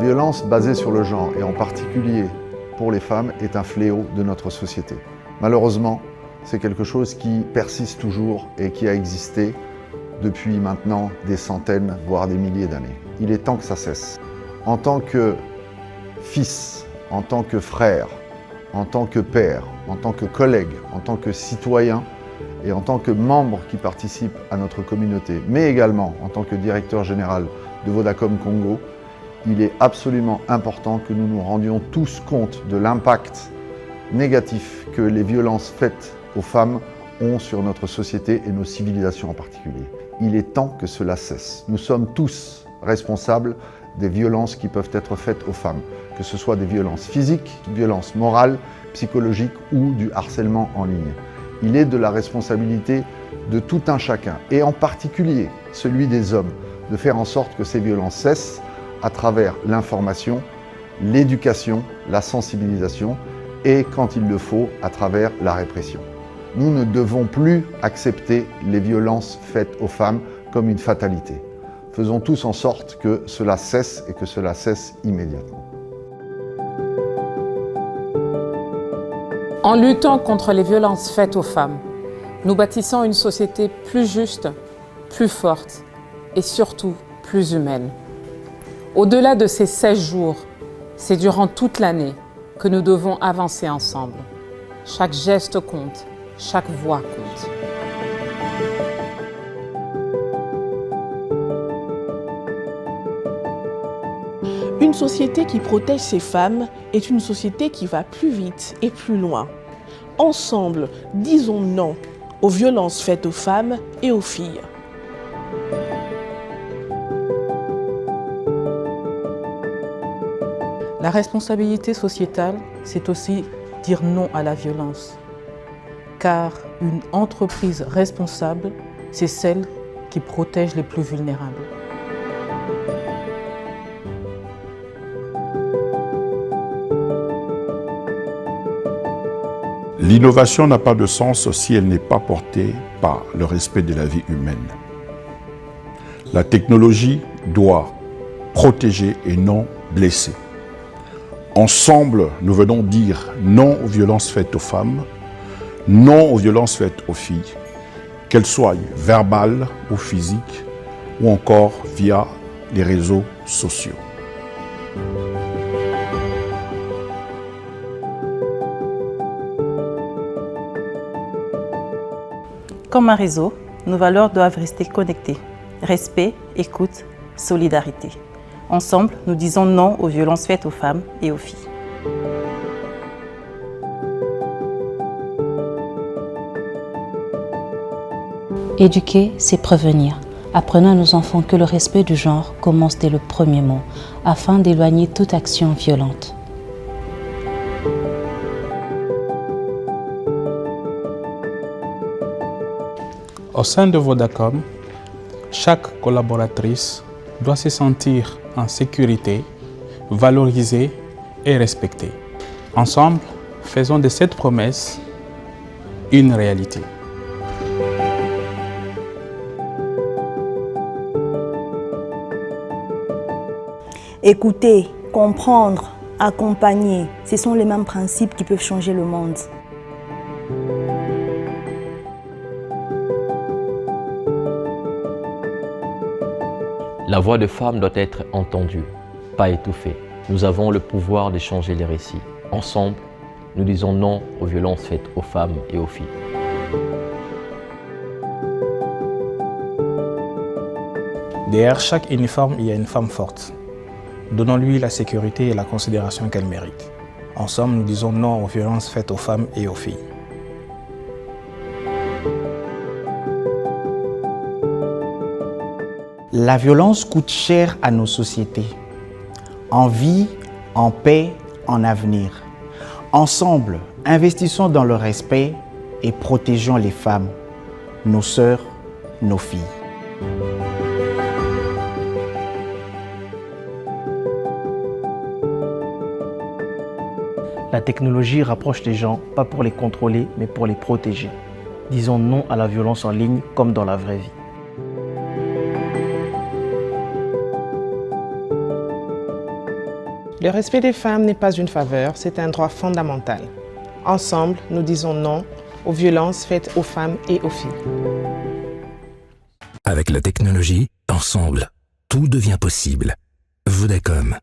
violence basée sur le genre, et en particulier pour les femmes, est un fléau de notre société. Malheureusement, c'est quelque chose qui persiste toujours et qui a existé depuis maintenant des centaines, voire des milliers d'années. Il est temps que ça cesse. En tant que fils, en tant que frère, en tant que père, en tant que collègue, en tant que citoyen et en tant que membre qui participe à notre communauté, mais également en tant que directeur général de Vodacom Congo, il est absolument important que nous nous rendions tous compte de l'impact négatif que les violences faites aux femmes ont sur notre société et nos civilisations en particulier. Il est temps que cela cesse. Nous sommes tous responsables des violences qui peuvent être faites aux femmes, que ce soit des violences physiques, violences morales, psychologiques ou du harcèlement en ligne. Il est de la responsabilité de tout un chacun, et en particulier celui des hommes, de faire en sorte que ces violences cessent à travers l'information, l'éducation, la sensibilisation et, quand il le faut, à travers la répression. Nous ne devons plus accepter les violences faites aux femmes comme une fatalité. Faisons tous en sorte que cela cesse et que cela cesse immédiatement. En luttant contre les violences faites aux femmes, nous bâtissons une société plus juste, plus forte et surtout plus humaine. Au-delà de ces 16 jours, c'est durant toute l'année que nous devons avancer ensemble. Chaque geste compte, chaque voix compte. Une société qui protège ses femmes est une société qui va plus vite et plus loin. Ensemble, disons non aux violences faites aux femmes et aux filles. La responsabilité sociétale, c'est aussi dire non à la violence. Car une entreprise responsable, c'est celle qui protège les plus vulnérables. L'innovation n'a pas de sens si elle n'est pas portée par le respect de la vie humaine. La technologie doit protéger et non blesser. Ensemble, nous venons dire non aux violences faites aux femmes, non aux violences faites aux filles, qu'elles soient verbales ou physiques, ou encore via les réseaux sociaux. Comme un réseau, nos valeurs doivent rester connectées. Respect, écoute, solidarité. Ensemble, nous disons non aux violences faites aux femmes et aux filles. Éduquer, c'est prévenir. Apprenons à nos enfants que le respect du genre commence dès le premier mot, afin d'éloigner toute action violente. Au sein de Vodacom, chaque collaboratrice doit se sentir en sécurité, valorisée et respectée. Ensemble, faisons de cette promesse une réalité. Écouter, comprendre, accompagner, ce sont les mêmes principes qui peuvent changer le monde. La voix de femme doit être entendue, pas étouffée. Nous avons le pouvoir de changer les récits. Ensemble, nous disons non aux violences faites aux femmes et aux filles. Derrière chaque uniforme, il y a une femme forte. Donnons-lui la sécurité et la considération qu'elle mérite. Ensemble, nous disons non aux violences faites aux femmes et aux filles. La violence coûte cher à nos sociétés, en vie, en paix, en avenir. Ensemble, investissons dans le respect et protégeons les femmes, nos sœurs, nos filles. La technologie rapproche les gens, pas pour les contrôler, mais pour les protéger. Disons non à la violence en ligne comme dans la vraie vie. Le respect des femmes n'est pas une faveur, c'est un droit fondamental. Ensemble, nous disons non aux violences faites aux femmes et aux filles. Avec la technologie, ensemble, tout devient possible. Vodacom.